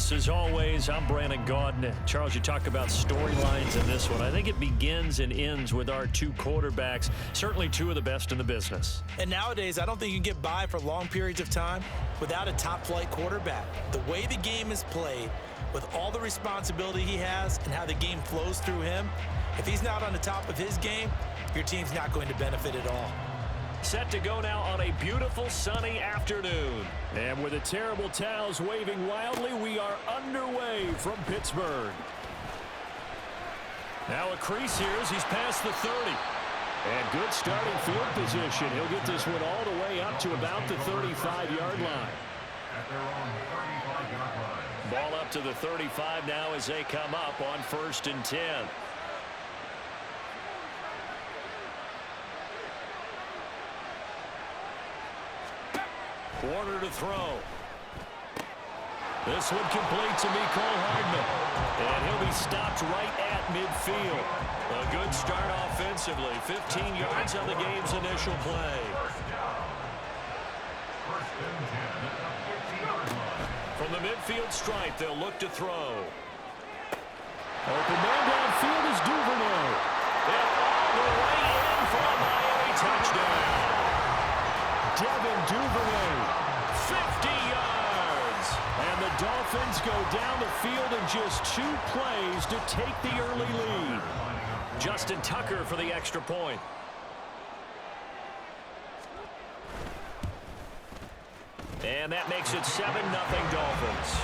Julius. As always, I'm Brandon Gaudin. Charles, you talk about storylines in this one. I think it begins and ends with our two quarterbacks, certainly two of the best in the business. And nowadays, I don't think you can get by for long periods of time without a top-flight quarterback. The way the game is played, with all the responsibility he has and how the game flows through him, if he's not on the top of his game, your team's not going to benefit at all. Set to go now on a beautiful sunny afternoon. And with the terrible towels waving wildly, we are underway from Pittsburgh. Now a crease here as he's past the 30. And good starting field position. He'll get this one all the way up to about the 35-yard line. Ball up to the 35 now as they come up on 1st and 10. Warner to throw. This one complete to Mecole Hardman. And he'll be stopped right at midfield. A good start offensively. 15 yards on the game's initial play. From the midfield stripe, they'll look to throw. Open man downfield is Duvernay. And all the way in for a Miami touchdown. Devin Duvernay, 50 yards. And the Dolphins go down the field in just 2 plays to take the early lead. Justin Tucker for the extra point. And that makes it 7-0 Dolphins.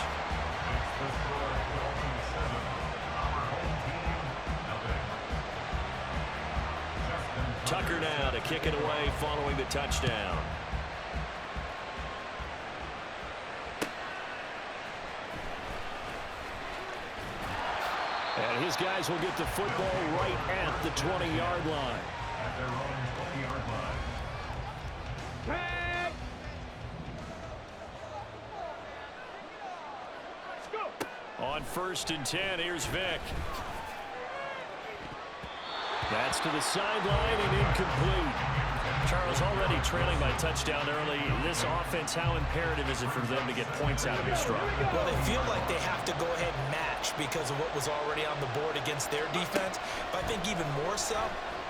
Tucker now to kick it away following the touchdown. And his guys will get the football right at the 20-yard line. At their own 20-yard line. On 1st and 10, here's Vick. That's to the sideline and incomplete. Charles, already trailing by touchdown early. This offense, how imperative is it for them to get points out of this drive? Well, they feel like they have to go ahead and match because of what was already on the board against their defense. But I think even more so,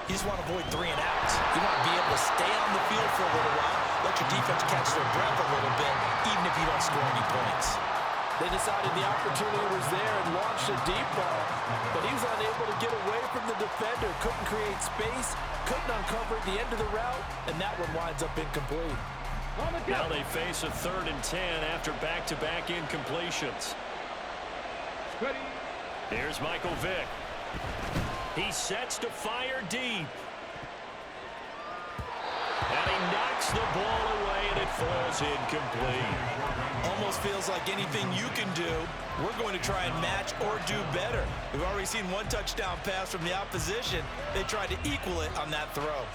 you just want to avoid 3 and outs. You want to be able to stay on the field for a little while, let your defense catch their breath a little bit, even if you don't score any points. They decided the opportunity was there and launched a deep ball, but he was unable to get away from the defender, couldn't create space, couldn't uncover at the end of the route, and that one winds up incomplete. Now they face a 3rd and 10 after back-to-back incompletions. Here's Michael Vick. He sets to fire deep. And he knocks the ball away, and it falls incomplete. Almost feels like anything you can do, we're going to try and match or do better. We've already seen 1 touchdown pass from the opposition. They tried to equal it on that throw.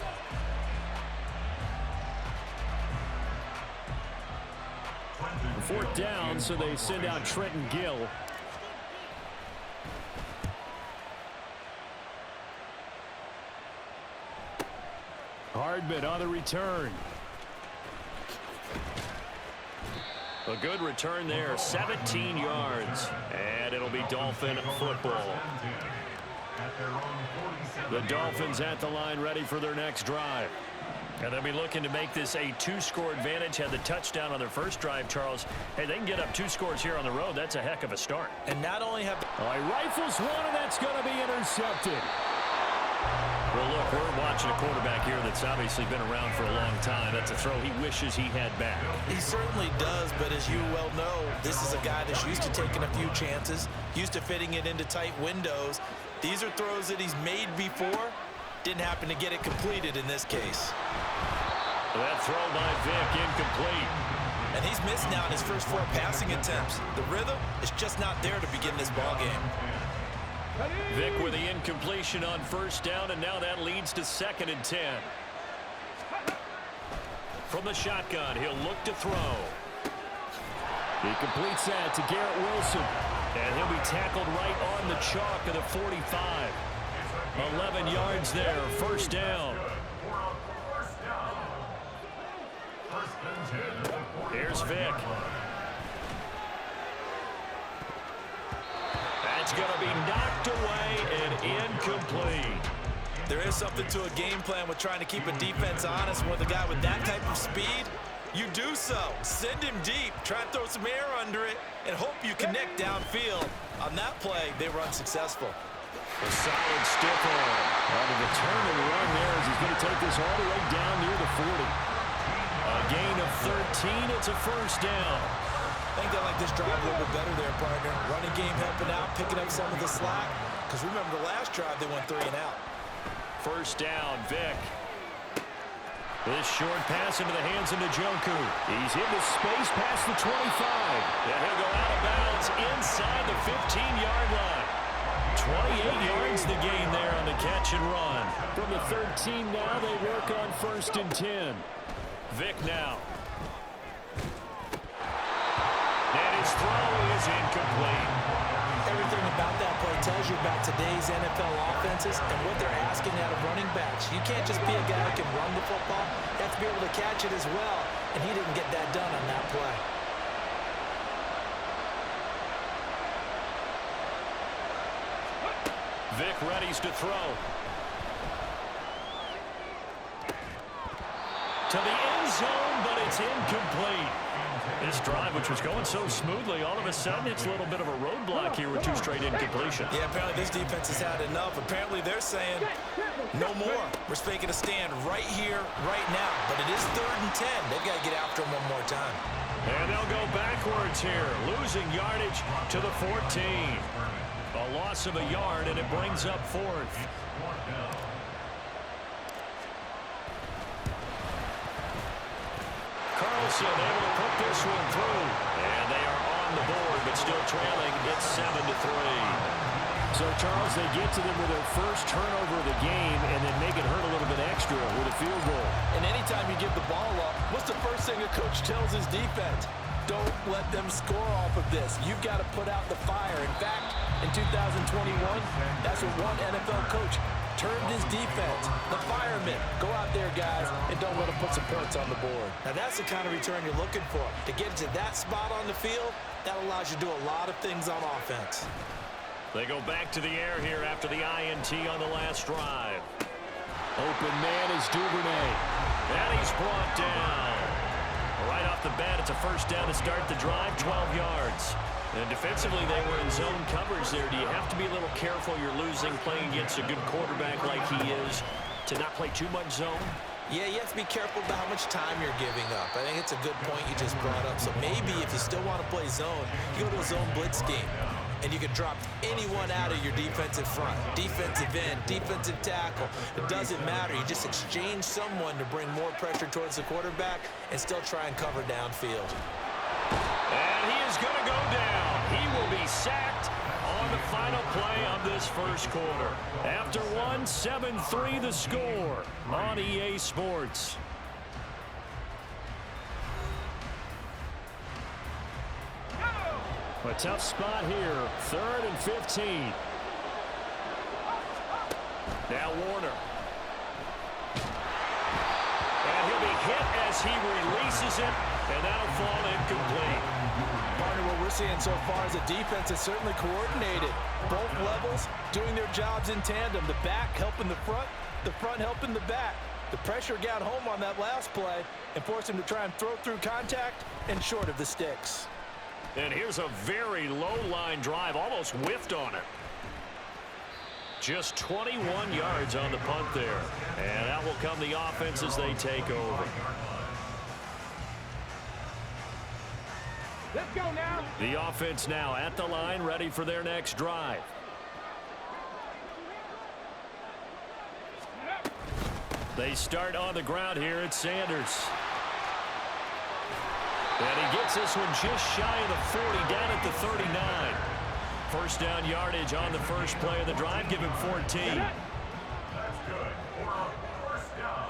Fourth down, so they send out Trenton Gill. Hardman on the return. A good return there, 17 yards. And it'll be Dolphin football. The Dolphins at the line ready for their next drive. And they'll be looking to make this a 2-score advantage. Had the touchdown on their first drive, Charles. Hey, they can get up 2 scores here on the road. That's a heck of a start. And not only have... He rifles one, and that's going to be intercepted. Well, look, we're watching a quarterback here that's obviously been around for a long time. That's a throw he wishes he had back. He certainly does, but as you well know, this is a guy that's used to taking a few chances, used to fitting it into tight windows. These are throws that he's made before. Didn't happen to get it completed in this case. That throw by Vick incomplete. And he's missed now in his first 4 passing attempts. The rhythm is just not there to begin this ball game. Vick with the incompletion on 1st down, and now that leads to 2nd and 10. From the shotgun, he'll look to throw. He completes that to Garrett Wilson. And he'll be tackled right on the chalk of the 45. 11 yards there, 1st down. Here's Vick. It's going to be knocked away and incomplete. There is something to a game plan with trying to keep a defense honest. With a guy with that type of speed, you do so. Send him deep. Try and throw some air under it and hope you connect downfield. On that play, they were unsuccessful. A solid stiff arm. On the return and run there as he's going to take this all the way down near the 40. A gain of 13. It's a first down. I think they like this drive a little bit better there, partner. Running game helping out, picking up some of the slack. Because remember the last drive, they went 3 and out. First down, Vic. This short pass into the hands of Njoku. He's into space past the 25. And he'll go out of bounds inside the 15-yard line. 28 yards the gain there on the catch and run. From the 13 now, they work on 1st and 10. Vic now. And his throw is incomplete. Everything about that play tells you about today's NFL offenses and what they're asking out of running backs. You can't just be a guy who can run the football. You have to be able to catch it as well, and he didn't get that done on that play. Vic readies to throw. To the end zone, but it's incomplete. This drive, which was going so smoothly, all of a sudden it's a little bit of a roadblock here with 2 straight incompletions. Yeah, apparently this defense has had enough. Apparently they're saying no more. We're making a stand right here, right now. But it is 3rd and 10. They've got to get after him one more time. And they'll go backwards here, losing yardage to the 14. A loss of a yard, and it brings up 4th. Carlson able to put this one through. And they are on the board, but still trailing. It's 7-3. So, Charles, they get to them with their first turnover of the game and then make it hurt a little bit extra with a field goal. And anytime you give the ball up, what's the first thing a coach tells his defense? Don't let them score off of this. You've got to put out the fire. In fact, in 2021, that's what one NFL coach termed his defense, the firemen. Go out there, guys, and don't let them put some points on the board. Now, that's the kind of return you're looking for. To get to that spot on the field, that allows you to do a lot of things on offense. They go back to the air here after the INT on the last drive. Open man is Duvernay. And he's brought down. Right off the bat, it's a first down to start the drive, 12 yards. And defensively, they were in zone coverage there. Do you have to be a little careful? You're losing, playing against a good quarterback like he is, to not play too much zone? Yeah, you have to be careful about how much time you're giving up. I think it's a good point you just brought up. So maybe if you still want to play zone, you go to a zone blitz scheme. And you can drop anyone out of your defensive front. Defensive end, defensive tackle. It doesn't matter. You just exchange someone to bring more pressure towards the quarterback and still try and cover downfield. And he is going to go down. He will be sacked on the final play of this first quarter. After 7-3 the score on EA Sports. A tough spot here. 3rd and 15. Now Warner. And he'll be hit as he releases it, and that'll fall incomplete. Partner, what we're seeing so far is a defense that's certainly coordinated. Both levels doing their jobs in tandem. The back helping the front helping the back. The pressure got home on that last play and forced him to try and throw through contact and short of the sticks. And here's a very low-line drive, almost whiffed on it. Just 21 yards on the punt there. And out will come the offense as they take over. Let's go now. The offense now at the line, ready for their next drive. They start on the ground here at Sanders. And he gets this one just shy of the 40, down at the 39. First down yardage on the first play of the drive, give him 14. That's good. First down.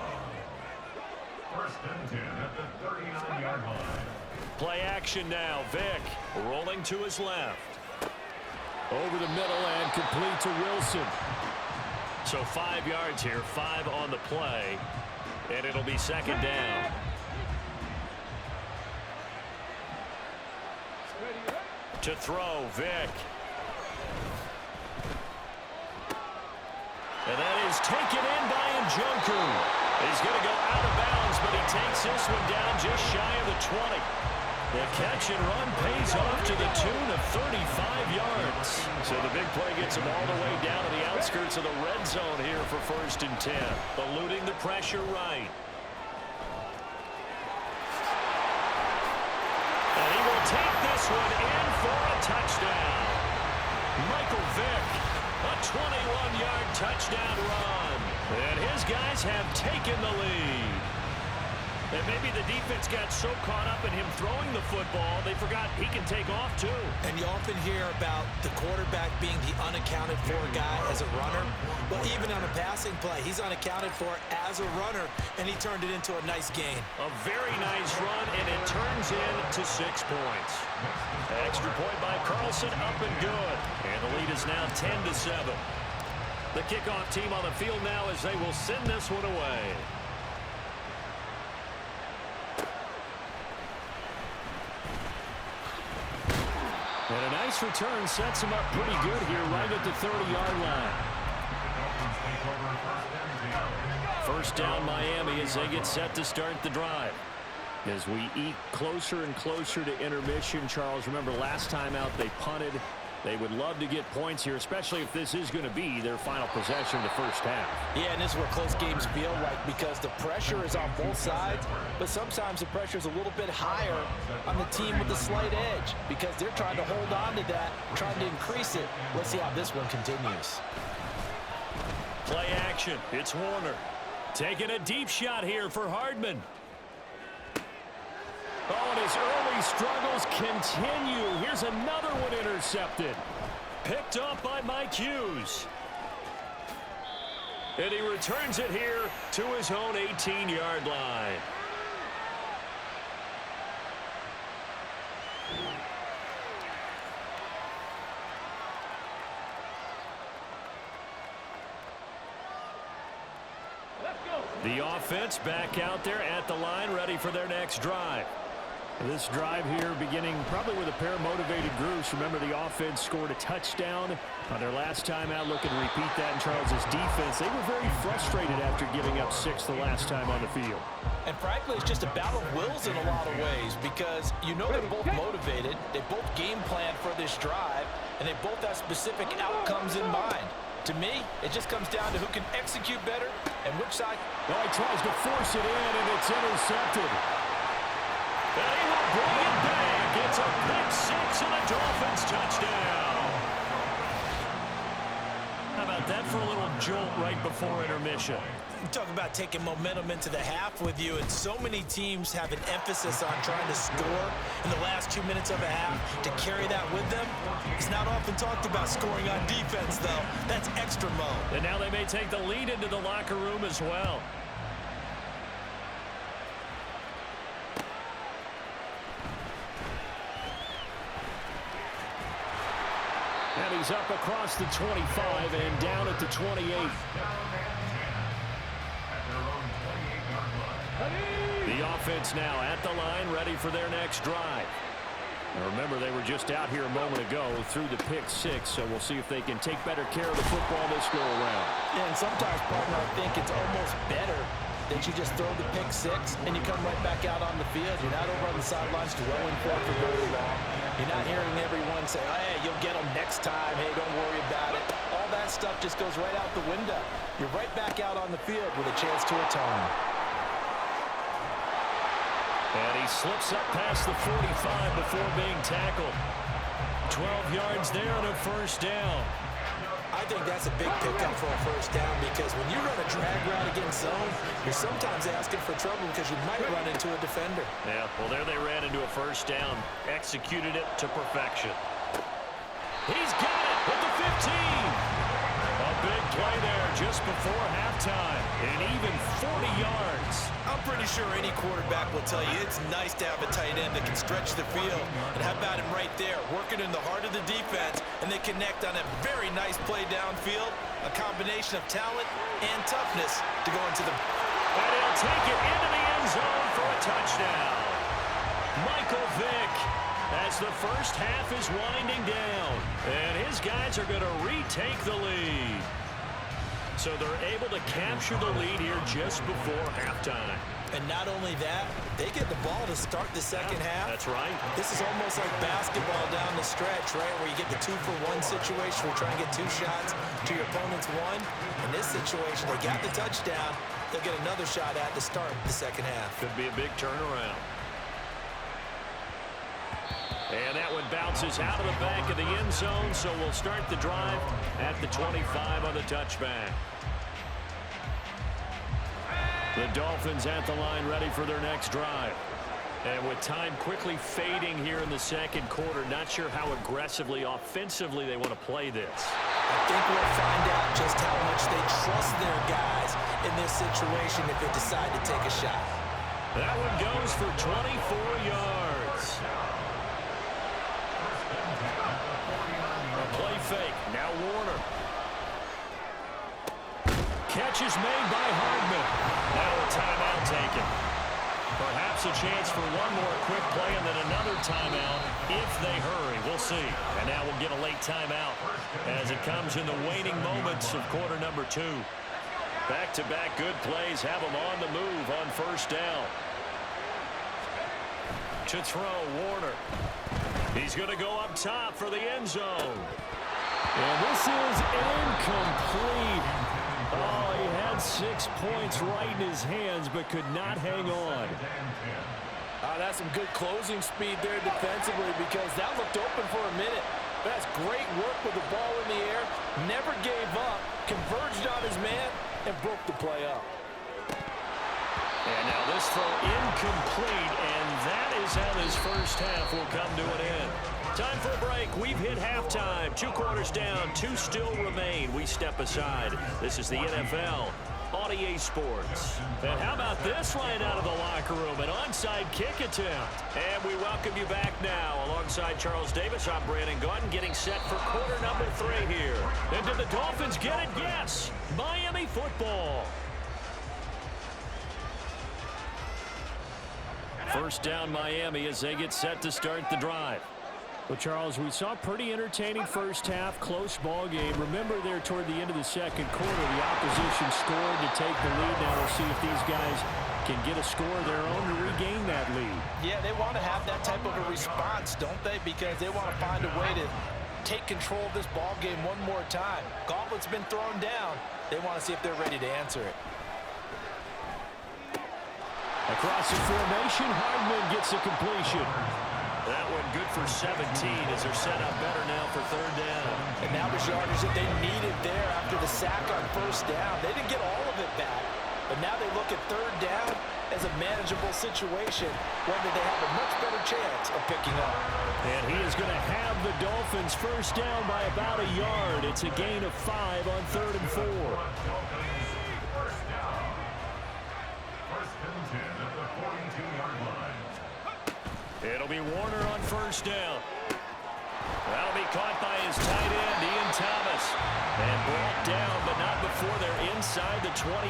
1st and 10 at the 39-yard line. Play action now. Vic rolling to his left. Over the middle and complete to Wilson. So 5 yards here, 5 on the play. And it'll be 2nd down. To throw, Vic. And that is taken in by Njoku. He's going to go out of bounds, but he takes this one down just shy of the 20. The catch and run pays off to the tune of 35 yards. So the big play gets him all the way down to the outskirts of the red zone here for 1st and 10. Eluding the pressure right. And he will take this one in for a touchdown. Michael Vick, a 21-yard touchdown run. And his guys have taken the lead. And maybe the defense got so caught up in him throwing the football, they forgot he can take off too. And you often hear about the quarterback being the unaccounted for guy as a runner. Well, even on a passing play, he's unaccounted for as a runner, and he turned it into a nice gain. A very nice run, and it turns into 6 points. Extra point by Carlson, up and good. And the lead is now 10-7. The kickoff team on the field now as they will send this one away. And a nice return sets him up pretty good here right at the 30-yard line. First down Miami as they get set to start the drive. As we eat closer and closer to intermission, Charles, remember last time out they punted. They would love to get points here, especially if this is going to be their final possession of the first half. Yeah, and this is where close games feel like because the pressure is on both sides, but sometimes the pressure is a little bit higher on the team with the slight edge because they're trying to hold on to that, trying to increase it. Let's see how this one continues. Play action. It's Warner. Taking a deep shot here for Hardman. Oh, and his early struggles continue. Here's another one intercepted. Picked up by Mike Hughes. And he returns it here to his own 18-yard line. The offense back out there at the line, ready for their next drive. This drive here beginning probably with a pair of motivated groups. Remember, the offense scored a touchdown on their last time out. Looking to repeat that in Charles's defense. They were very frustrated after giving up 6 the last time on the field. And frankly, it's just a battle of wills in a lot of ways because you know they're both motivated. They both game plan for this drive, and they both have specific outcomes in mind. To me, it just comes down to who can execute better and which side. Well, he tries to force it in, and it's intercepted. And he will bring it back. It's a pick 6 and a Dolphins touchdown. How about that for a little jolt right before intermission? You talk about taking momentum into the half with you, and so many teams have an emphasis on trying to score in the last 2 minutes of a half to carry that with them. It's not often talked about scoring on defense, though. That's extra mode. And now they may take the lead into the locker room as well. And he's up across the 25 and down at the 28. The offense now at the line, ready for their next drive. Now remember, they were just out here a moment ago through the pick 6, so we'll see if they can take better care of the football this go around. Yeah, and sometimes, partner, I think it's almost better that you just throw the pick 6 and you come right back out on the field. You're not over on the sidelines dwelling for very long. You're not hearing everyone say, hey, you'll get them next time. Hey, don't worry about it. All that stuff just goes right out the window. You're right back out on the field with a chance to atone. And he slips up past the 45 before being tackled. 12 yards there and a first down. I think that's a big pickup for a first down because when you run a drag route against zone, you're sometimes asking for trouble because you might run into a defender. Yeah, well, there they ran into a first down. Executed it to perfection. He's got it at the 15. A big play there just before halftime. And even 40 yards. I'm pretty sure any quarterback will tell you it's nice to have a tight end that can stretch the field. And how about him right there, working in the heart of the defense, and they connect on a very nice play downfield, a combination of talent and toughness to go into the... And he'll take it into the end zone for a touchdown. Michael Vick, as the first half is winding down. And his guys are going to retake the lead. So they're able to capture the lead here just before halftime. And not only that, they get the ball to start the second half. That's right. This is almost like basketball down the stretch, right, where you get the 2-for-1 situation where you're trying to get 2 shots to your opponent's 1. In this situation, they got the touchdown. They'll get another shot at to start the second half. Could be a big turnaround. And that one bounces out of the back of the end zone, so we'll start the drive at the 25 on the touchback. The Dolphins at the line ready for their next drive. And with time quickly fading here in the second quarter, not sure how aggressively, offensively they want to play this. I think we'll find out just how much they trust their guys in this situation if they decide to take a shot. That one goes for 24 yards. A play fake. Now Warner. Catch is made by Hardman. Now a timeout taken. Perhaps a chance for one more quick play and then another timeout if they hurry. We'll see. And now we'll get a late timeout as it comes in the waning moments of quarter number 2. Back-to-back good plays have them on the move on first down. To throw, Warner. He's going to go up top for the end zone. And this is incomplete. Oh, he had 6 points right in his hands, but could not hang on. That's some good closing speed there defensively because that looked open for a minute. That's great work with the ball in the air. Never gave up, converged on his man, and broke the play up. And now this throw incomplete, and that is how this first half will come to an end. Time for a break. We've hit halftime. 2 quarters down, 2 still remain. We step aside. This is the NFL on EA Sports. And how about this line out of the locker room? An onside kick attempt. And we welcome you back now. Alongside Charles Davis, I'm Brandon Gordon, getting set for quarter number 3 here. And did the Dolphins get it? Yes. Miami football. First down Miami as they get set to start the drive. Well, Charles, we saw a pretty entertaining first half, close ball game. Remember there toward the end of the second quarter, the opposition scored to take the lead. Now we'll see if these guys can get a score of their own to regain that lead. Yeah, they want to have that type of a response, don't they? Because they want to find a way to take control of this ball game one more time. Gauntlet's been thrown down. They want to see if they're ready to answer it. Across the formation, Hardman gets a completion. That one good for 17 as they're set up better now for third down. And that was yardage that they needed there after the sack on first down. They didn't get all of it back, but now they look at third down as a manageable situation, one that they have a much better chance of picking up. And he is going to have the Dolphins first down by about a yard. It's a gain of 5 on 3rd and 4. It'll be Warner on first down. That'll be caught by his tight end, Ian Thomas. And brought down, but not before they're inside the 25.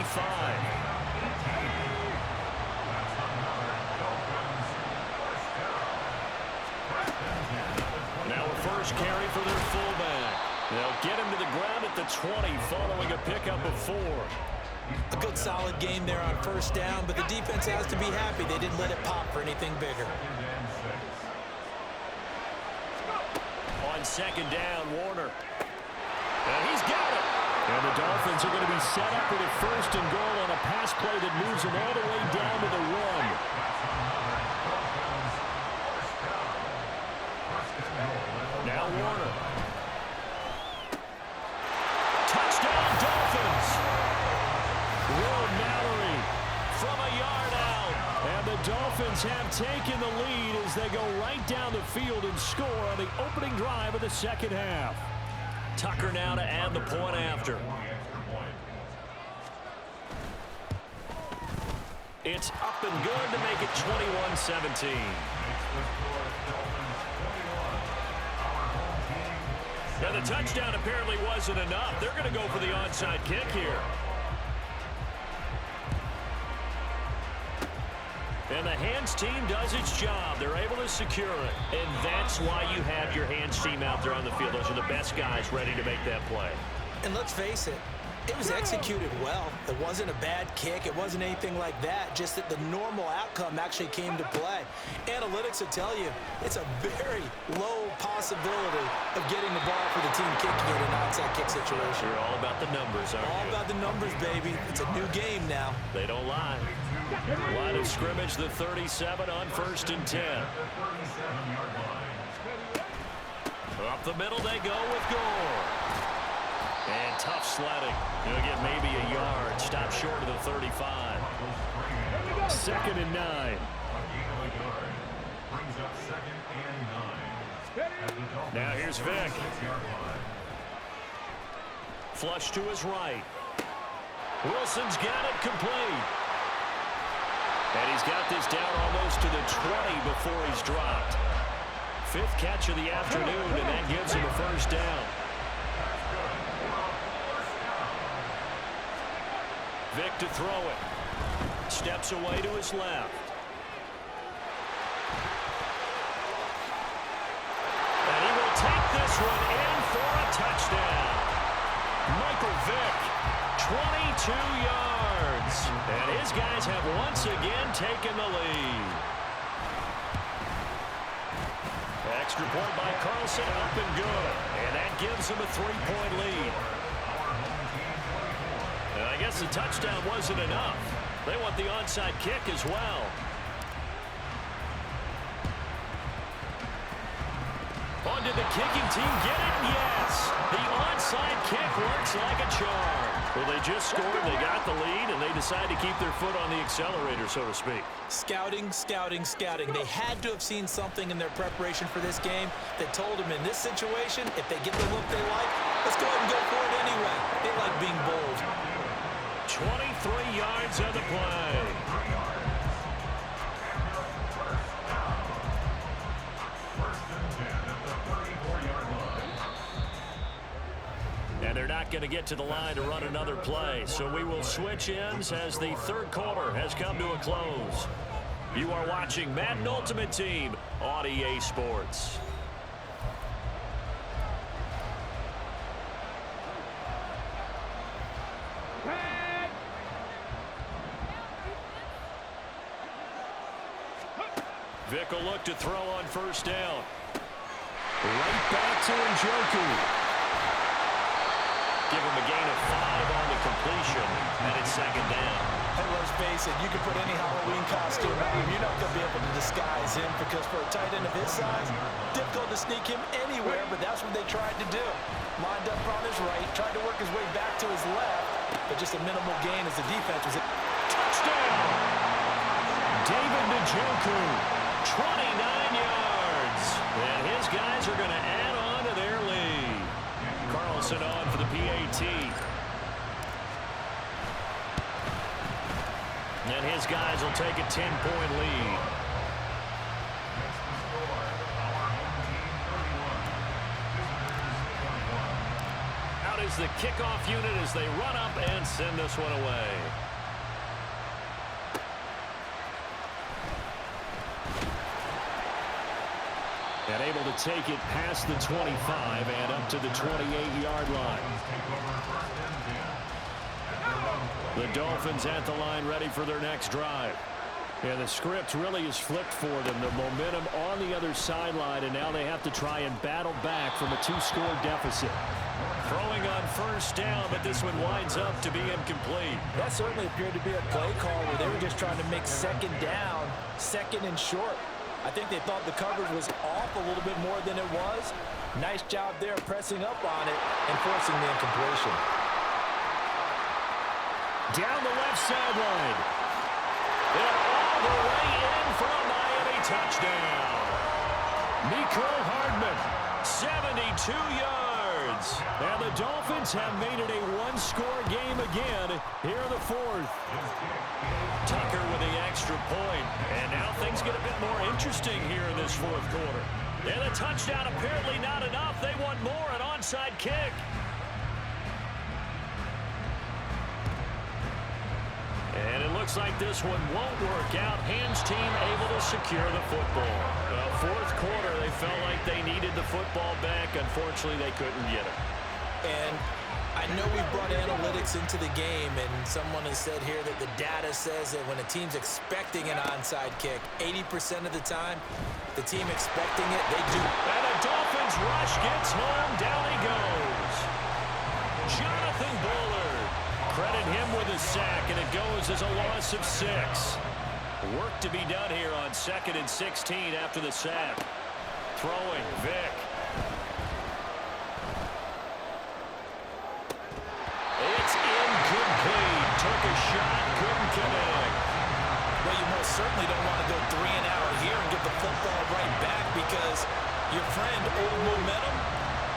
Now a first carry for their fullback. They'll get him to the ground at the 20 following a pickup of 4. A good solid game there on first down, but the defense has to be happy they didn't let it pop for anything bigger. On second down, Warner. And he's got it. And the Dolphins are going to be set up with a first and goal on a pass play that moves them all the way down to the run. Now Warner. Touchdown, Dolphins. Will Mallory from a yard out. And the Dolphins have taken the lead as they go right down the field and score on the opening drive of the second half. Tucker now to add the point after. It's up and good to make it 21-17. Now the touchdown apparently wasn't enough. They're going to go for the onside kick here. And the hands team does its job. They're able to secure it. And that's why you have your hands team out there on the field. Those are the best guys ready to make that play. And let's face it, It was executed well. It wasn't a bad kick. It wasn't anything like that. Just that the normal outcome actually came to play. Analytics will tell you it's a very low possibility of getting the ball for the team kicking it in an onside kick situation. You're all about the numbers, aren't you? All about the numbers, baby. It's a new game now. They don't lie. Line of scrimmage, the 37 on 1st and 10. Up the middle they go with Gore. And tough sledding. He'll get maybe a yard. Stop short of the 35. 2nd and 9. Now here's Vic. Flush to his right. Wilson's got it complete. And he's got this down almost to the 20 before he's dropped. 5th catch of the afternoon, and that gives him a first down. Vic to throw it. Steps away to his left. And he will take this one in for a touchdown. Michael Vick, 22 yards. And his guys have once again taken the lead. Extra point by Carlson, up and good. And that gives him a 3-point lead. And I guess the touchdown wasn't enough. They want the onside kick as well. On did the kicking team get it? Yes. The onside kick works like a charm. Well, they just scored, they got the lead, and they decide to keep their foot on the accelerator, so to speak. Scouting, scouting, scouting. They had to have seen something in their preparation for this game that told them in this situation, if they get the look they like, let's go ahead and go for it anyway. They like being bold. 23 yards of the play. And they're not going to get to the line to run another play. So we will switch ends as the 3rd quarter has come to a close. You are watching Madden Ultimate Team on EA Sports. Vic will look to throw on 1st down. Right back to Njoku. Give him a gain of 5 on the completion, and it's 2nd down. Hey, let's face it, you can put any Halloween costume on him. You're not going to be able to disguise him because for a tight end of his size, difficult to sneak him anywhere, but that's what they tried to do. Lined up on his right, tried to work his way back to his left, but just a minimal gain as the defense was... Touchdown! David Njoku, 29 yards. And his guys are going to add on to their lead. Carlson on for the PAT. And his guys will take a 10-point lead. Out is the kickoff unit as they run up and send this one away. And able to take it past the 25 and up to the 28-yard line. The Dolphins at the line ready for their next drive. And the script really is flipped for them. The momentum on the other sideline, and now they have to try and battle back from a 2-score deficit. Throwing on 1st down, but this one winds up to be incomplete. That certainly appeared to be a play call where they were just trying to make 2nd down, 2nd and short. I think they thought the coverage was off a little bit more than it was. Nice job there pressing up on it and forcing the incompletion. Down the left sideline. And all the way in for a Miami touchdown. Mecole Hardman, 72 yards. And the Dolphins have made it a 1-score game again here in the 4th. Tucker with the extra point. And now things get a bit more interesting here in this 4th quarter. And a touchdown apparently not enough. They want more, an onside kick. And it looks like this one won't work out. Hams team able to secure the football. Well, 4th quarter, they felt like they needed the football back. Unfortunately, they couldn't get it. And I know we've brought analytics into the game, and someone has said here that the data says that when a team's expecting an onside kick, 80% of the time, the team expecting it, they do. And a Dolphins rush gets home. Down he goes. Jonathan Bullard. Credit him with a sack, and it goes as a loss of 6. Work to be done here on 2nd and 16 after the sack. Throwing, Vick. It's incomplete. Took a shot, couldn't connect. Well, you most certainly don't want to go 3 and out here and get the football right back because your friend, Old Momentum,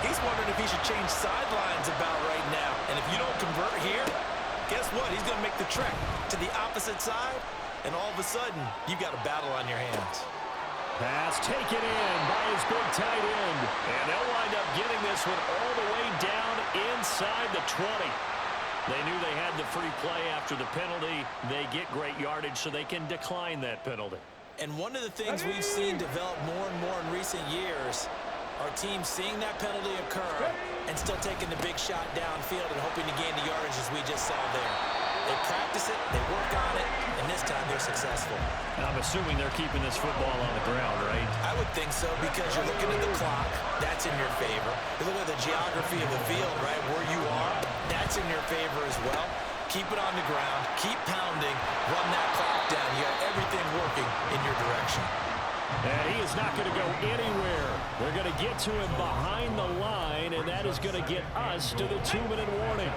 he's wondering if he should change sidelines about right now. And if you don't convert here, guess what? He's going to make the trek to the opposite side, and all of a sudden, you've got a battle on your hands. Pass taken in by his big tight end. And they'll wind up getting this one all the way down inside the 20. They knew they had the free play after the penalty. They get great yardage so they can decline that penalty. And one of the things we've seen develop more and more in recent years are teams seeing that penalty occur and still taking the big shot downfield and hoping to gain the yardage as we just saw there. They practice it, they work on it, and this time they're successful. I'm assuming they're keeping this football on the ground, right? I would think so because you're looking at the clock. That's in your favor. You look at the geography of the field, right, where you are. That's in your favor as well. Keep it on the ground. Keep pounding. Run that clock down. You have everything working in your direction. And he is not going to go anywhere. They're going to get to him behind the line, and that is going to get us to the 2-minute warning.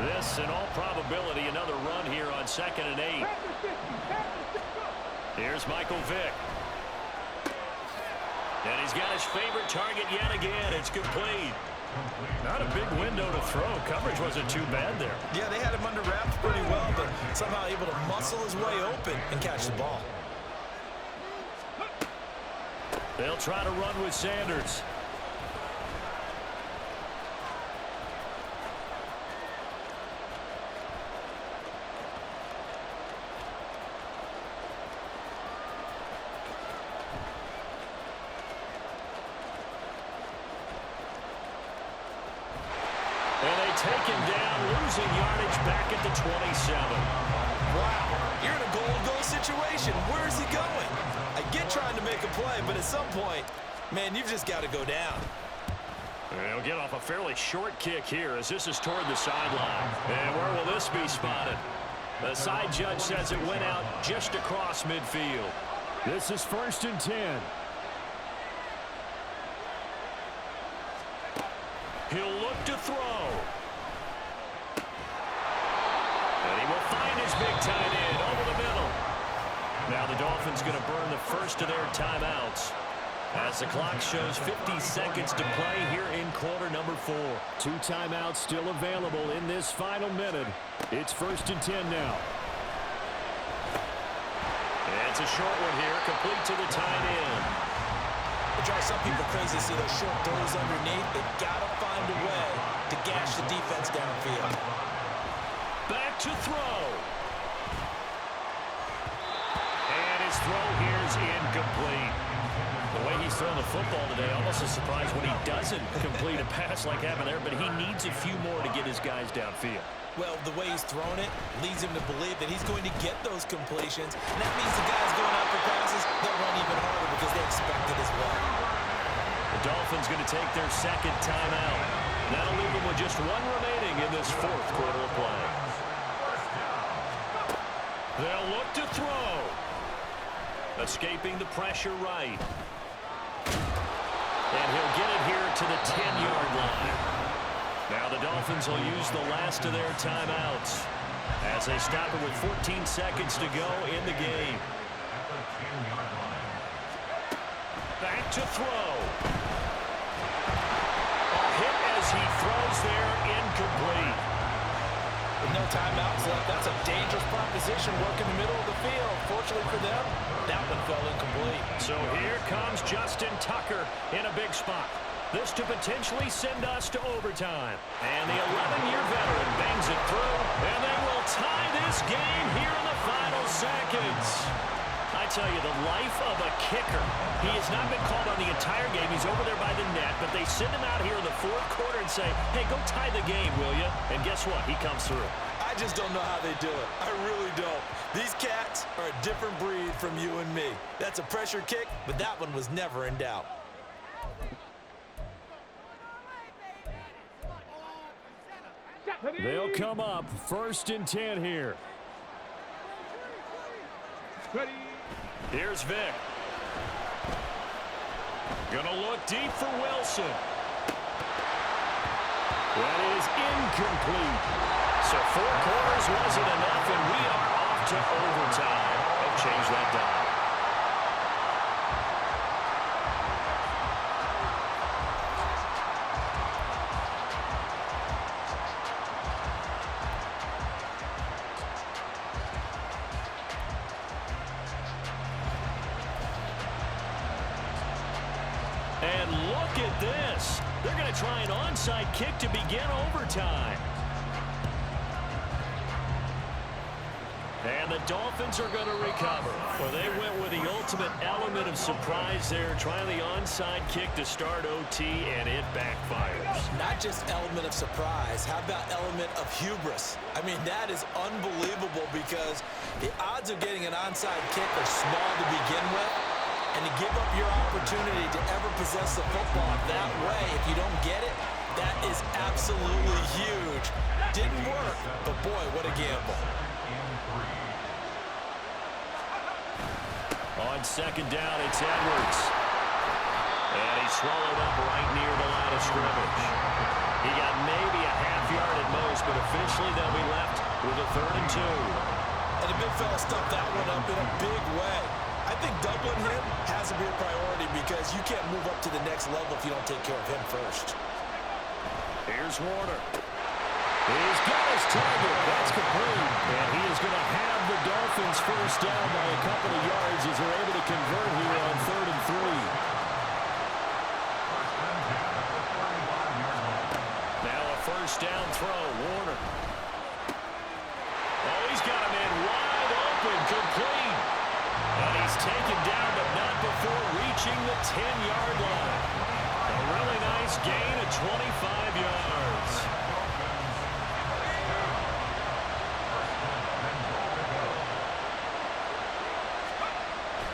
This, in all probability, another run here on 2nd and 8. Here's Michael Vick. And he's got his favorite target yet again. It's complete. Not a big window to throw. Coverage wasn't too bad there. Yeah, they had him under wraps pretty well, but somehow able to muscle his way open and catch the ball. They'll try to run with Sanders. And they take him down, losing yardage back at the 27. Wow, you're in a goal-to-goal situation. Where is he going? I get trying to make a play, but at some point, man, you've just got to go down. They'll get off a fairly short kick here as this is toward the sideline. And where will this be spotted? The side judge says it went out just across midfield. This is 1st and 10. He'll look to throw. And he will find his big tight end over the middle. Now the Dolphins going to burn the first of their timeouts as the clock shows 50 seconds to play here in quarter number 4. 2 timeouts still available in this final minute. It's 1st and 10 now. And it's a short one here, complete to the tight end. It drives some people crazy to see those short throws underneath. They've got to find a way to gash the defense downfield. Back to throw. And his throw here is incomplete. The way he's throwing the football today, almost a surprise when he doesn't complete a pass like happened there, but he needs a few more to get his guys downfield. Well, the way he's thrown it leads him to believe that he's going to get those completions. And that means the guys going out for passes, they'll run even harder because they expect it as well. The Dolphins going to take their 2nd timeout. That'll leave them with just 1 remaining in this 4th quarter of play. They'll look to throw. Escaping the pressure right. And he'll get it here to the 10-yard line. Now the Dolphins will use the last of their timeouts as they stop it with 14 seconds to go in the game. Back to throw. A hit as he throws there, incomplete. With no timeouts left, that's a dangerous proposition. Work in the middle of the field. Fortunately for them, that one fell incomplete. So here comes Justin Tucker in a big spot. This to potentially send us to overtime. And the 11-year veteran bangs it through, and they will tie this game here in the final seconds. I tell you, the life of a kicker. He has not been called on the entire game. He's over there by the net, but they send him out here in the fourth quarter and say, hey, go tie the game, will you? And guess what? He comes through. I just don't know how they do it. I really don't. These cats are a different breed from you and me. That's a pressure kick, but that one was never in doubt. They'll come up 1st and 10 here. Here's Vic. Gonna look deep for Wilson. That is incomplete. So 4 quarters wasn't enough, and we are off to overtime. They'll change that down. And look at this. They're going to try an onside kick to begin overtime. And the Dolphins are going to recover. Well, they went with the ultimate element of surprise there, trying the onside kick to start OT, and it backfires. Not just element of surprise. How about element of hubris? I mean, that is unbelievable because the odds of getting an onside kick are small to begin with. And to give up your opportunity to ever possess the football that way, if you don't get it, that is absolutely huge. Didn't work, but boy, what a gamble. On 2nd down, it's Edwards. And he's swallowed up right near the line of scrimmage. He got maybe a half yard at most, but officially they'll be left with a 3rd and 2. And the big fella stuffed that one up in a big way. I think doubling him has to be a priority because you can't move up to the next level if you don't take care of him first. Here's Warner. He's got his target. That's complete. And he is going to have the Dolphins first down by a couple of yards as they're able to convert here on 3rd and 3. Now a first down throw. Warner. Oh, he's got him in wide open. Complete. And he's taken down, but not before reaching the 10-yard line. A really nice gain of 25 yards.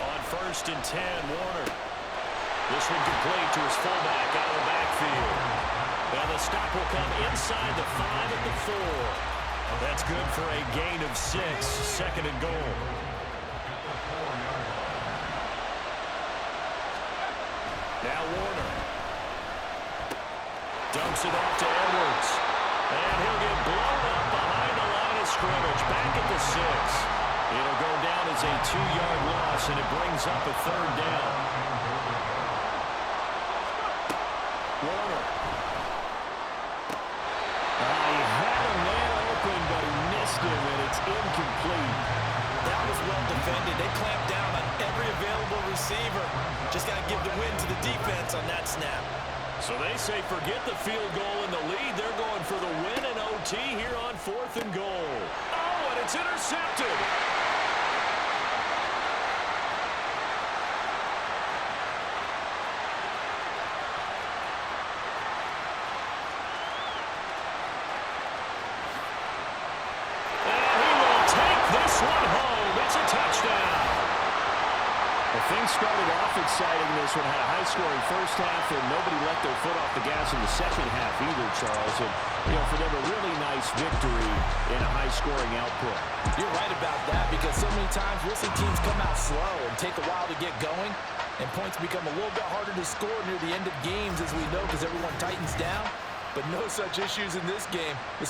On 1st and 10, Warner. This one complete to his fullback out of the backfield. And the stop will come inside the 5 at the 4. That's good for a gain of 6, 2nd and goal. Now Warner. Dumps it off to Edwards. And he'll get blown up behind the line of scrimmage. Back at the 6. It'll go down as a 2-yard loss, and it brings up a 3rd down. Warner. He had a man open, but he missed him, and it's incomplete. That was well defended. They clamped down on every available receiver. Just got to give the win to the defense on that snap. So they say forget the field goal in the lead. They're going for the win in OT here on 4th and goal. Oh, and it's intercepted. And he will take this one home. It's a touchdown. Things started off exciting. This one had a high-scoring first half, and nobody let their foot off the gas in the second half either, Charles. And, for them, a really nice victory in a high-scoring output. You're right about that because so many times we'll see teams come out slow and take a while to get going, and points become a little bit harder to score near the end of games, as we know, because everyone tightens down. But no such issues in this game. The